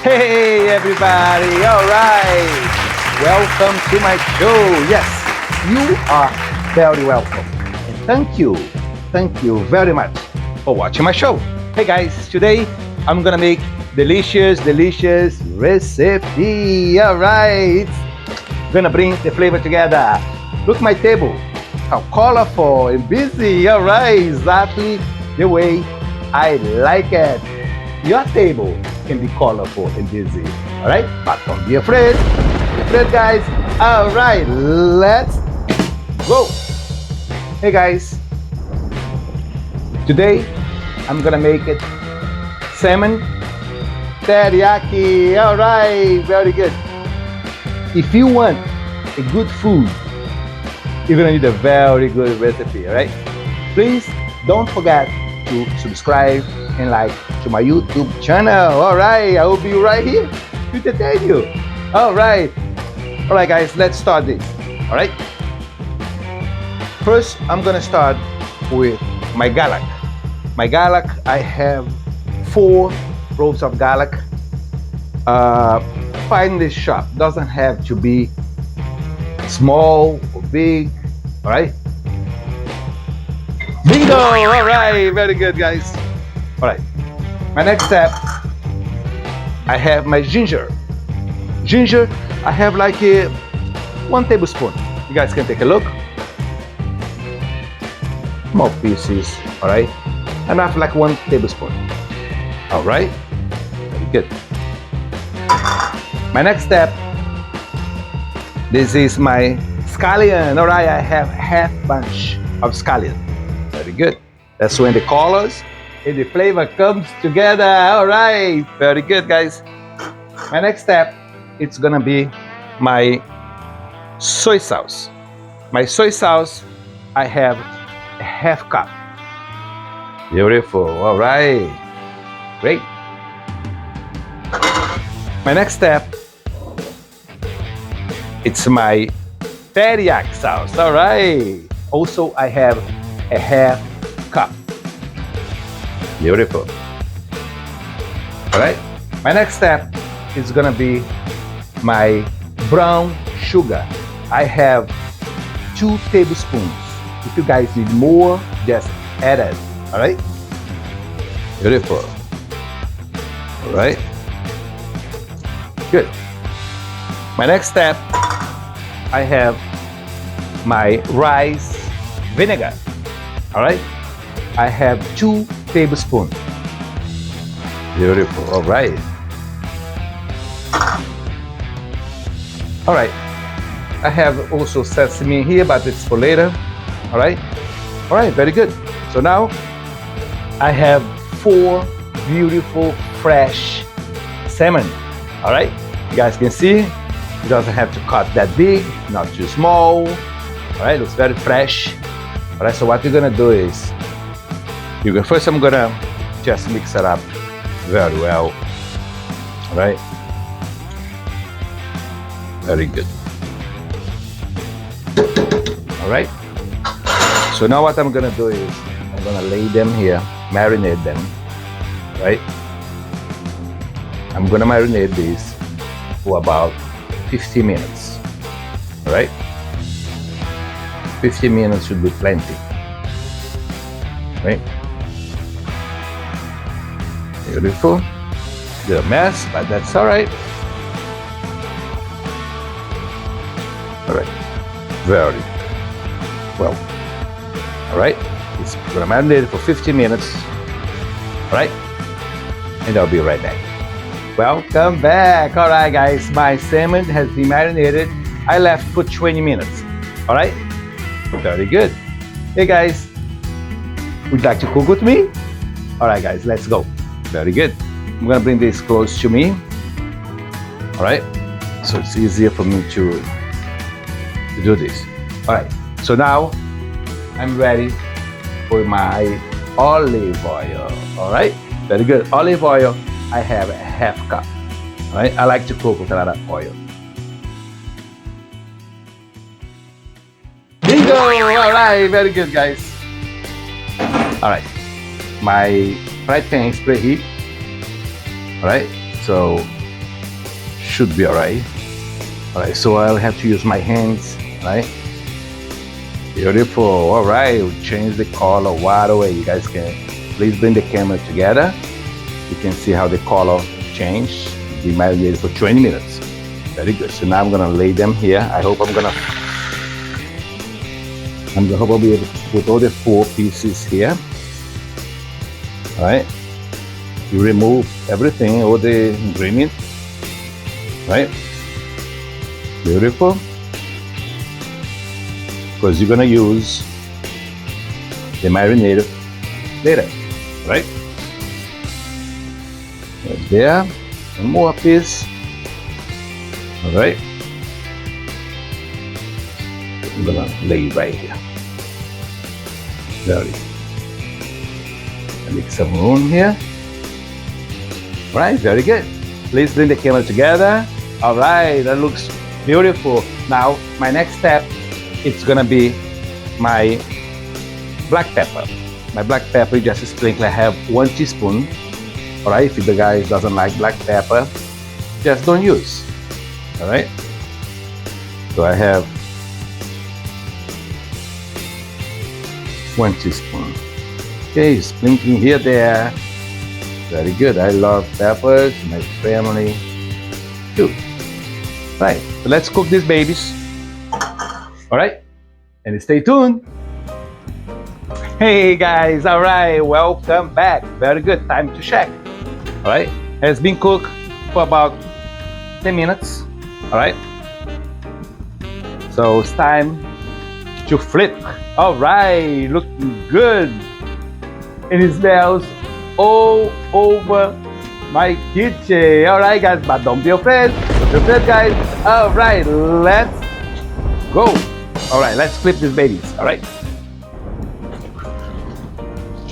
Hey everybody, all right. Welcome to my show. Yes, you are very welcome. And thank you very much for watching my show. Hey guys, today I'm gonna make delicious recipe. All right, gonna bring the flavor together. Look my table, how colorful and busy. All right, exactly the way I like it. Your table can be colorful and busy, all right? But don't be afraid. Don't be afraid, guys. All right, let's go. Hey, guys. Today, I'm gonna make it salmon teriyaki. All right, very good. If you want a good food, you're gonna need a very good recipe, all right? Please don't forget to subscribe and like to my YouTube channel. All right, I will be right here to entertain you. All right, guys, let's start this. All right. First, I'm gonna start with my garlic. My garlic, I have 4 cloves of garlic. Find this shop. Doesn't have to be small or big. All right. Bingo! All right, very good, guys. All right, my next step, I have my ginger. Ginger, I have like 1 tablespoon. You guys can take a look. Small pieces, all right? And I have like 1 tablespoon. All right, very good. My next step, this is my scallion. All right, I have half bunch of scallion. Very good. That's when the colors and the flavor comes together. All right, very good, guys. My next step, it's gonna be my soy sauce. My soy sauce, I have a half cup. Beautiful. All right, great. My next step, it's my teriyaki sauce. All right. Also, I have a half cup. Beautiful. All right. My next step is gonna be my brown sugar. I have 2 tablespoons. If you guys need more, just add it. All right. Beautiful. All right. Good. My next step, I have my rice vinegar. All right. I have 2 tablespoons. Beautiful. All right. All right. I have also sesame here, but it's for later. All right. All right. Very good. So now I have 4 beautiful fresh salmon. All right. You guys can see it doesn't have to cut that big, not too small. All right. It's very fresh. All right. So what you're gonna do is first I'm gonna just mix it up very well. All right. Very good. All right. So now what I'm gonna do is I'm gonna lay them here, marinate them. Right. I'm gonna marinate these for about 50 minutes. All right. 50 minutes should be plenty. Right. Beautiful. Did a mess, but that's all right. All right. Very well. All right. It's gonna marinate it for 50 minutes. All right. And I'll be right back. Welcome back. All right, guys. My salmon has been marinated. I left for 20 minutes. All right. Very good. Hey, guys. Would you like to cook with me? All right, guys. Let's go. Very good. I'm gonna bring this close to me. All right. So it's easier for me to do this. All right. So now I'm ready for my olive oil. All right. Very good. Olive oil, I have a half cup. All right. I like to cook with a lot of oil. Bingo! All right. Very good, guys. All right. My fry pan is preheat. All right. So should be all right. All right, so I'll have to use my hands, right? Beautiful. All right, we'll change the color right away. You guys can please bring the camera together. You can see how the color changed. Be marinated for 20 minutes. Very good. So now I'm gonna lay them here. I hope I'll be able to put all the 4 pieces here. All right. You remove everything, all the ingredients. Right. Beautiful. Because you're gonna use the marinated later, right? Right there, one more piece. All right. I'm gonna lay right here. Very. I make some room here. All right, very good. Please bring the camera together. All right, that looks beautiful. Now, my next step, it's gonna be my black pepper. My black pepper, just sprinkle. I have 1 teaspoon. All right, if the guy doesn't like black pepper, just don't use. All right. So I have 1 teaspoon. Okay, sprinkling here, there. Very good. I love peppers. My family too. Right. So let's cook these babies. All right, and stay tuned. Hey guys, all right, welcome back. Very good. Time to check. All right, has been cooked for about 10 minutes. All right, so it's time to flip. All right, looking good, and it smells all over my kitchen. All right, guys, but don't be afraid. Don't be afraid, guys. All right, let's go. All right, let's flip these babies. All right.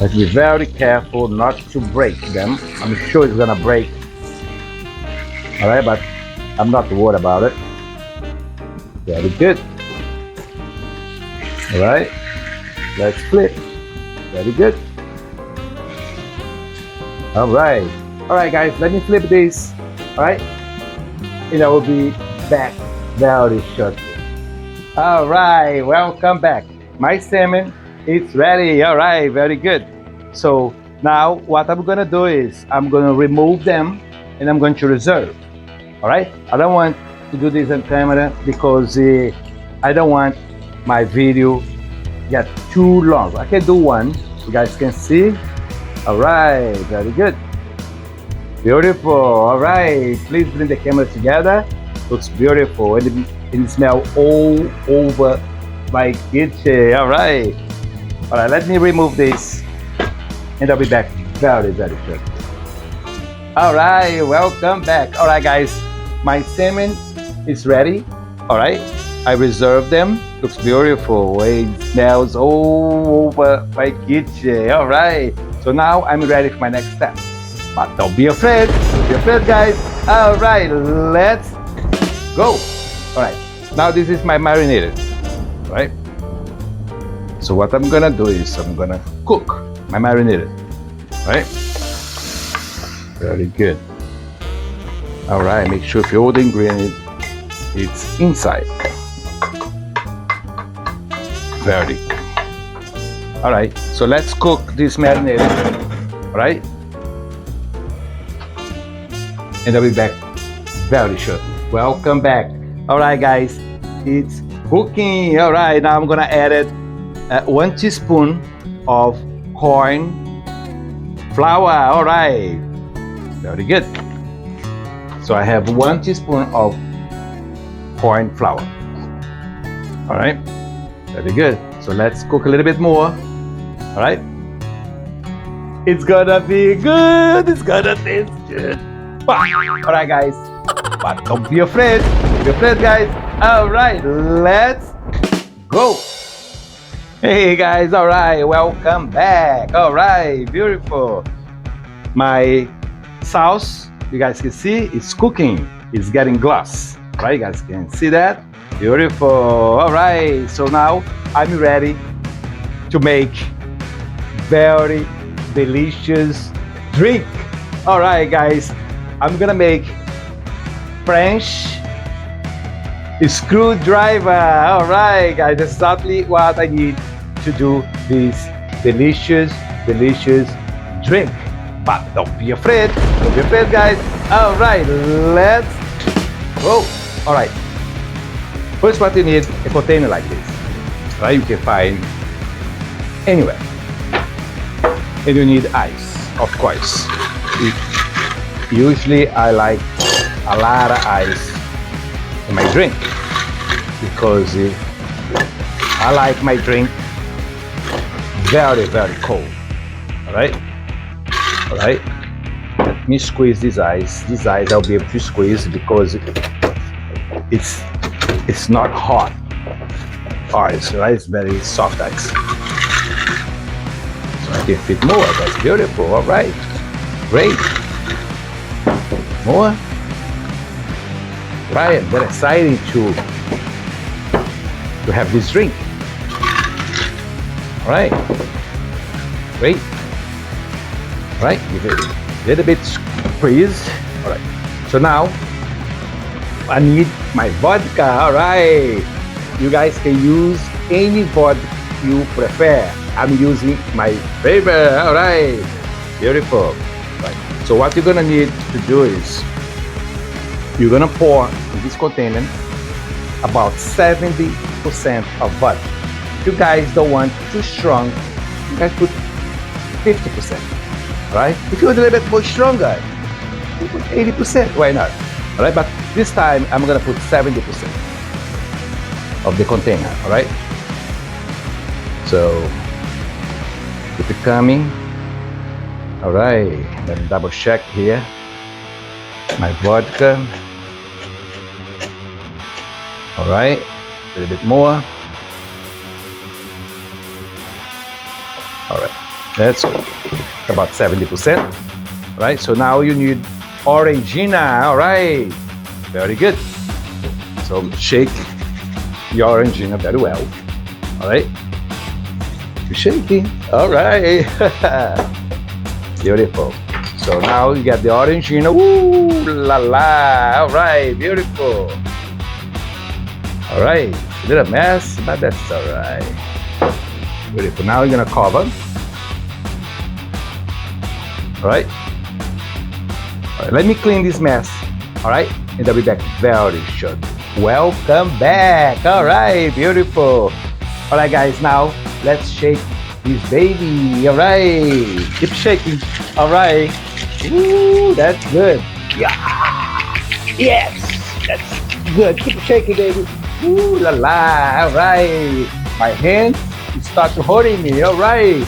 Let's be very careful not to break them. I'm sure it's gonna break. All right, but I'm not worried about it. Very good. All right, let's flip. Very good. All right. All right, guys, let me flip this. All right, and I will be back very shortly. All right, welcome back. My salmon is ready. All right, very good. So now what I'm gonna do is I'm gonna remove them and I'm going to reserve. All right, I don't want to do this on camera because I don't want my video get too long. I can do one, you guys can see. All right, very good. Beautiful. All right, please bring the camera together. Looks beautiful and it smells all over my kitchen. All right, let me remove this and I'll be back very soon. All right, welcome back. All right, guys, my salmon is ready. All right, I reserved them. Looks beautiful. It smells all over my kitchen. All right, so now I'm ready for my next step. But don't be afraid. Don't be afraid, guys. All right, let's go. All right, now this is my marinated. All right. So what I'm gonna do is I'm gonna cook my marinated. All right. Very good. All right. Make sure if all the ingredient it's inside. Very good. All right. So let's cook this marinated. All right. And I'll be back very shortly. Welcome back. All right, guys, it's cooking. All right, now I'm gonna add it 1 teaspoon of corn flour. All right, very good. So I have 1 teaspoon of corn flour. All right, very good. So let's cook a little bit more. All right, it's gonna be good. It's gonna taste good. All right, guys, but don't be afraid. Don't be afraid, guys. All right, let's go. Hey, guys. All right, welcome back. All right, beautiful. My sauce, you guys can see, it's cooking. It's getting gloss. All right, you guys can see that. Beautiful. All right, so now I'm ready to make very delicious drink. All right, guys. I'm gonna make French screwdriver. All right, guys, that's exactly what I need to do this delicious drink. But don't be afraid, guys. All right, let's go. All right, first what you need, a container like this, right? You can find anywhere. And you need ice, of course. Usually I like a lot of ice in my drink because I like my drink very cold. All right, let me squeeze this ice. I'll be able to squeeze because it's not hot ice, right? It's very soft ice, so I can fit more. That's beautiful. All right, great. More. Right, I'm very excited to have this drink. All right, great. All right, give it a little bit squeeze. All right, so now I need my vodka. All right, you guys can use any vodka you prefer. I'm using my favorite. All right, beautiful. Right. So what you're gonna need to do is you're gonna pour in this container about 70% of vodka. If you guys don't want too strong, you guys put 50%, right? If you want a little bit more stronger, you put 80%, why not? All right, but this time I'm gonna put 70% of the container, all right? So, keep it coming. All right, let me double check here. My vodka. All right, a little bit more. All right, that's about 70%. All right, so now you need Orangina. All right, very good. So shake the Orangina very well. All right, you're shaking. All right, beautiful. So now you got the Orangina. Ooh la la! All right, beautiful. All right, a little mess, but that's all right. Beautiful. Now you're gonna cover. All right. All right. Let me clean this mess. All right, and I'll be back very short. Welcome back. All right, beautiful. All right, guys. Now let's shake this baby. All right, keep shaking. All right. Ooh, that's good. Yeah. Yes, that's good. Keep shaking, baby. Ooh la la. All right. My hands start hurting me. All right.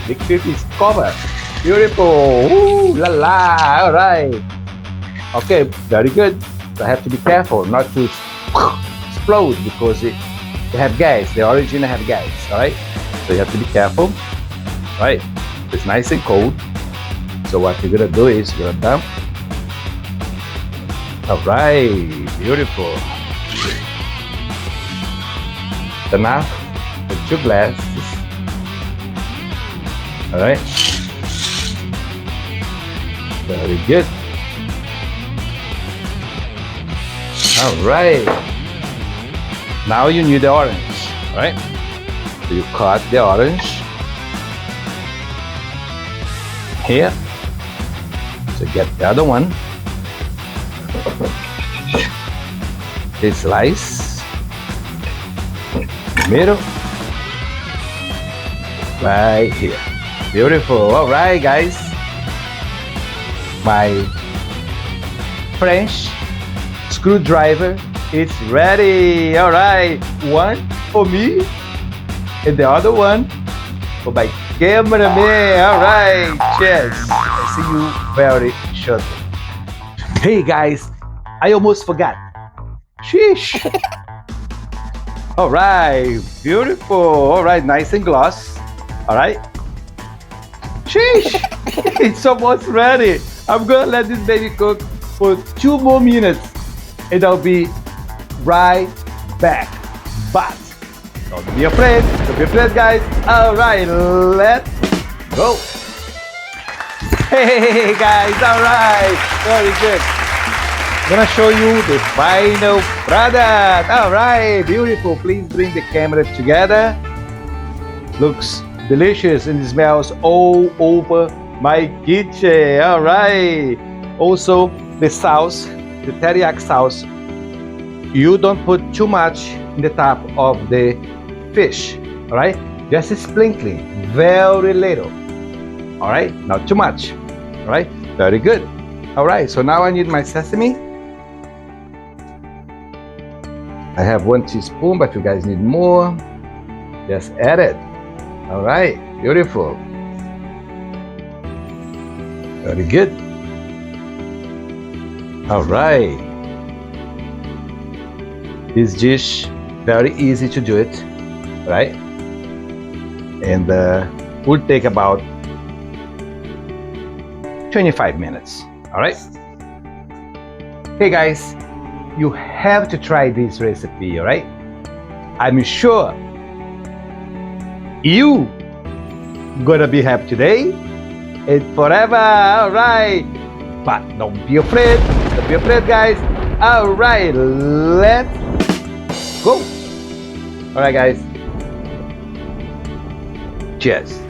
The clip is covered. Beautiful. Ooh la la. All right. Okay, very good. So I have to be careful not to explode because they have gas. The original have gas. All right. So you have to be careful. All right. It's nice and cold. So what you're gonna do is you're gonna dump. All right, beautiful. Enough with 2 glasses. All right, very good. All right, now you need the orange. All right, so you cut the orange here. So get the other one. This slice. Middle. Right here. Beautiful. All right, guys. My French screwdriver is ready. All right. One for me and the other one for my cameraman. All right. Cheers. I'll see you very shortly. Hey, guys. I almost forgot. Sheesh. All right, beautiful. All right, nice and gloss. All right. Sheesh, it's almost ready. I'm gonna let this baby cook for 2 more minutes and I'll be right back. But don't be afraid, guys. All right, let's go. Hey, guys, all right, very good. gonna show you the final product. All right, beautiful. Please bring the camera together. Looks delicious and it smells all over my kitchen. All right. Also, the sauce, the teriyaki sauce, you don't put too much in the top of the fish. All right, just sprinkling, very little. All right, not too much. All right, very good. All right, so now I need my sesame. I have 1 teaspoon, but you guys need more. Just add it. All right, beautiful. Very good. All right. This dish, very easy to do it, right? And will take about 25 minutes. All right. Hey guys, you have to try this recipe, all right? I'm sure you gonna be happy today and forever. All right, but don't be afraid. Don't be afraid, guys. All right, let's go. All right, guys. Cheers.